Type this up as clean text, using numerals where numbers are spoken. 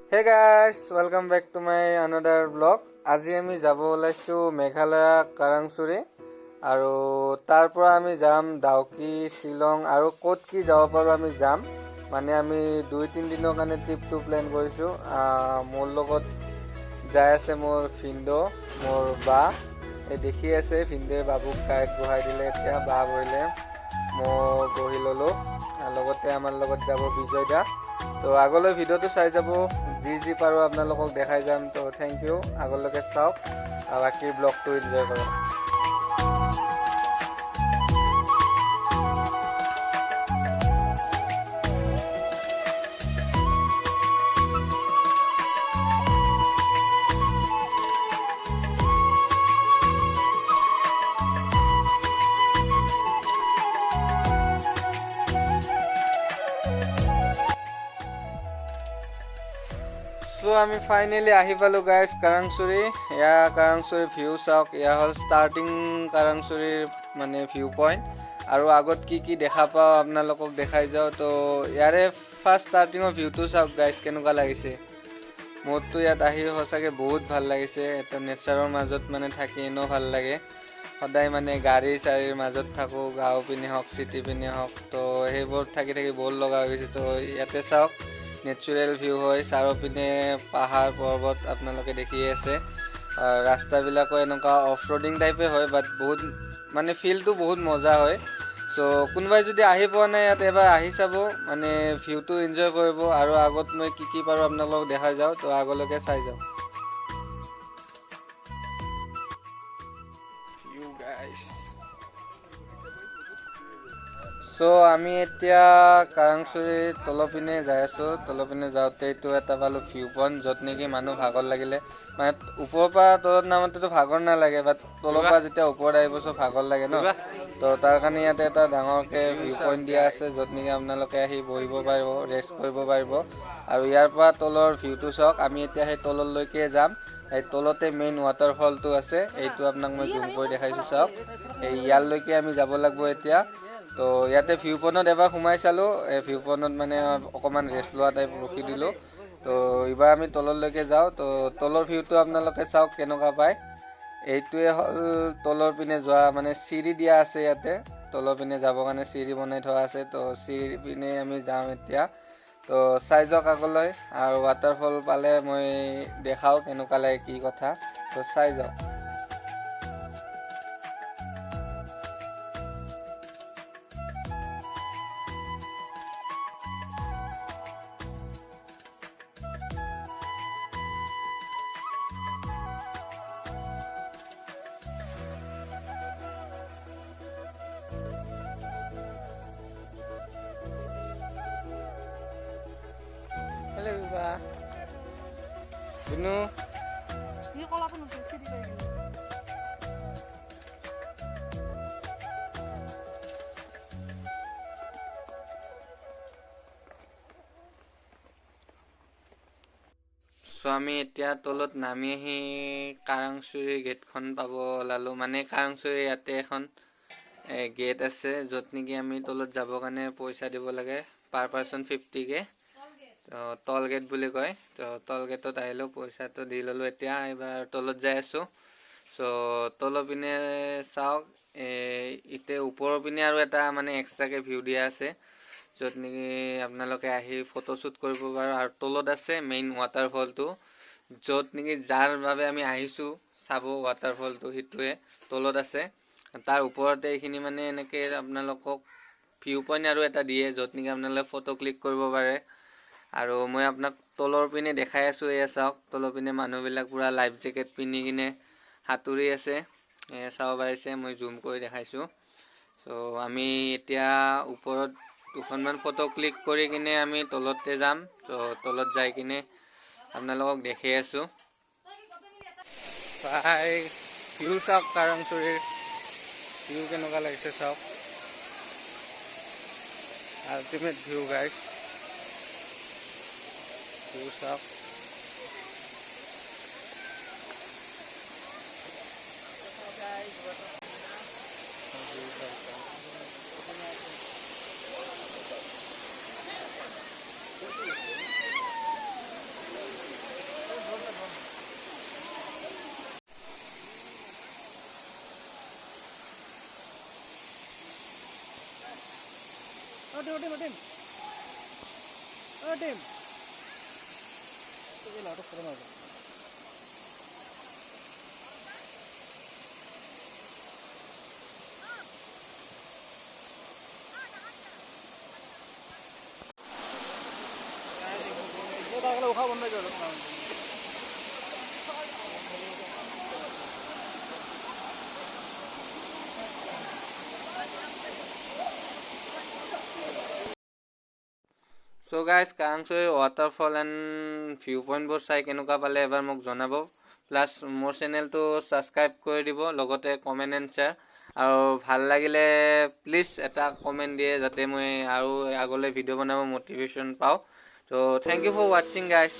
Hey guys, welcome back to my another vlog. আজি আমি যাব ওলাইছো মেঘালয় কাৰাংচুৰী আৰু তাৰ পৰা আমি যাম ডাউকি শিলং আৰু ক'ত কি যাব পাৰো আমি যাম মানে আমি 2-3 দিনৰ কাৰণে ট্ৰিপটো প্ল্যান কৰিছো মোৰ লগত যাই আছে মোৰ ফিন্ডো মোৰ বা এই দেখি আছে ফিন্ডে বাবুক গাইড বহাই দিলে এতিয়া বা বহিলে মই বহি ললো লগতে আমাৰ লগত যাব বিজয় দা তো আগলৈ ভিডিওটো চাই যাব যি পাৰো আপোনালোকক দেখাই যাম তো থ্যাংক ইউ আগলৈকে চাওক আৰু বাকি ব্লগটো এনজয় কৰক So আমি ফাইনালি আহি পালো গাইজ কাৰাংচুৰী এয়া কাৰাংচুৰী ভিউ চাওক এয়া হল ষ্টাৰ্টিং কাৰাংচুৰীৰ মানে ভিউ পইণ্ট আৰু আগত কি দেখা পাওঁ আপোনালোকক দেখাই যাওঁ তো ইয়াৰে ফাৰ্ষ্ট ষ্টাৰ্টিঙৰ ভিউটো চাওক গাইজ কেনেকুৱা লাগিছে মোৰতো ইয়াত আহি সঁচাকৈ বহুত ভাল লাগিছে এটা নেচাৰৰ মাজত মানে থাকি এনেও ভাল লাগে সদায় মানে গাড়ী চাৰীৰ মাজত থাকোঁ গাঁও পিনে হওক চিটি পিনে হওক তো সেইবোৰ থাকি বৰ লগা হৈ গৈছে তো ইয়াতে চাওক নেচাৰেল ভিউ হয় চাৰিওপিনে পাহাৰ পৰ্বত আপোনালোকে দেখি আছে ৰাস্তাবিলাকো এনেকুৱা অফ ৰোডিং টাইপে হয় বাট বহুত মানে ফিলটো বহুত মজা হয় সো কোনোবাই যদি আহি পোৱা নাই ইয়াত এবাৰ আহি চাব মানে ভিউটো এনজয় কৰিব আৰু আগত মই কি পাৰো আপোনালোকক দেখাই যাওঁ তো আগলৈকে চাই যাওঁ ভিউ গাইস সো আমি এতিয়া কাৰাংচুৰীৰ তলপিনে যাই আছো তলপিনে যাওঁতে এইটো এটা পালো ভিউ পইণ্ট য'ত নেকি মানুহ ভাগৰ লাগিলে মানে ওপৰৰ পৰা তলত নামতেতো ভাগৰ নালাগে বাট তলৰ পৰা যেতিয়া ওপৰত আহিব চব ভাগৰ লাগে ন তো তাৰ কাৰণে ইয়াতে এটা ডাঙৰকৈ ভিউ পইণ্ট দিয়া আছে য'ত নেকি আপোনালোকে আহি বহিব পাৰিব ৰেষ্ট কৰিব পাৰিব আৰু ইয়াৰ পৰা তলৰ ভিউটো চাওক আমি এতিয়া সেই তললৈকে যাম এই তলতে মেইন ৱাটাৰফলটো আছে এইটো আপোনাক মই জুম কৰি দেখাইছোঁ চাওক এই ইয়ালৈকে আমি যাব লাগিব এতিয়া তো ইয়াতে ভিউ পইণ্টত এবাৰ সোমাই চালোঁ এই ভিউ পইণ্টত মানে অকণমান ৰেষ্ট লোৱা টাইপ ৰখি দিলোঁ তো এইবাৰ আমি তললৈকে যাওঁ তো তলৰ ভিউটো আপোনালোকে চাওক কেনেকুৱা পায় এইটোৱে হ'ল তলৰ পিনে যোৱা মানে চিৰি দিয়া আছে ইয়াতে তলৰ পিনে যাবৰ কাৰণে চিৰি বনাই থোৱা আছে তো চিৰি পিনে আমি যাওঁ এতিয়া তো চাই যাওক আগলৈ আৰু ৱাটাৰফল পালে মই দেখাওঁ কেনেকুৱা লাগে কি কথা তো চাই যাওক Hello, Ba. Binu. Ini kalau aku nunggu sih di kayak gini. So আমি এতিয়া তলত নামি আহি কাৰাংচুৰী গেটখন পাব ওলালো মানে কাৰাংচুৰী ইয়াতে এখন গেট আছে য'ত নেকি আমি তলত যাবৰ কাৰণে পইচা দিব লাগে পাৰ পাৰ্চন 50K তো টল গেট বুলি কয় তো টল গেটত আহিলোঁ পইচাটো দি ল'লোঁ এতিয়া এইবাৰ তলত যাই আছোঁ চ' তলৰ পিনে চাওক এতিয়া ওপৰৰ পিনে আৰু এটা মানে এক্সট্ৰাকৈ ভিউ দিয়া আছে য'ত নেকি আপোনালোকে আহি ফটোশ্বুট কৰিব পাৰে আৰু তলত আছে মেইন ৱাটাৰফলটো য'ত নেকি যাৰ বাবে আমি আহিছোঁ চাব ৱাটাৰফলটো সেইটোৱে তলত আছে তাৰ ওপৰতে এইখিনি মানে এনেকৈ আপোনালোকক ভিউ পইণ্ট আৰু এটা দিয়ে য'ত নেকি আপোনালোকে ফটো ক্লিক কৰিব পাৰে আৰু মই আপোনাক তলৰ পিনে দেখাই আছোঁ এয়া চাওক তলৰ পিনে মানুহবিলাক পুৰা লাইফ জেকেট পিন্ধি কিনে সাঁতুৰি আছে এয়া চাব পাৰিছে মই জুম কৰি দেখাইছোঁ চ' আমি এতিয়া ওপৰত দুখনমান ফটো ক্লিক কৰি কিনে আমি তলতে যাম চ' তলত যাই কিনে আপোনালোকক দেখাই আছোঁ প্ৰায় ভিউ চাওক কাৰাংচুৰীৰ ভিউ কেনেকুৱা লাগিছে চাওক আল্টিমেট ভিউ গাইজ ভিউ চাওক উশাহ বন্ধ কৰি দিয়ক। চ' গাইজ কাৰাংচুৰি ৱাটাৰফল এণ্ড ভিউ পইণ্টবোৰ চাই কেনেকুৱা পালে এবাৰ মোক জনাব। প্লাছ মোৰ চেনেলটো ছাবস্ক্ৰাইব কৰি দিব, লগতে কমেণ্ট এণ্ড শ্বেয়াৰ। আৰু ভাল লাগিলে প্লিজ এটা কমেণ্ট দিয়ে যাতে মই আৰু আগলৈ ভিডিঅ' বনাব মটিভেশ্যন পাওঁ। ত' থেংক ইউ ফৰ ৱাচিং গাইজ।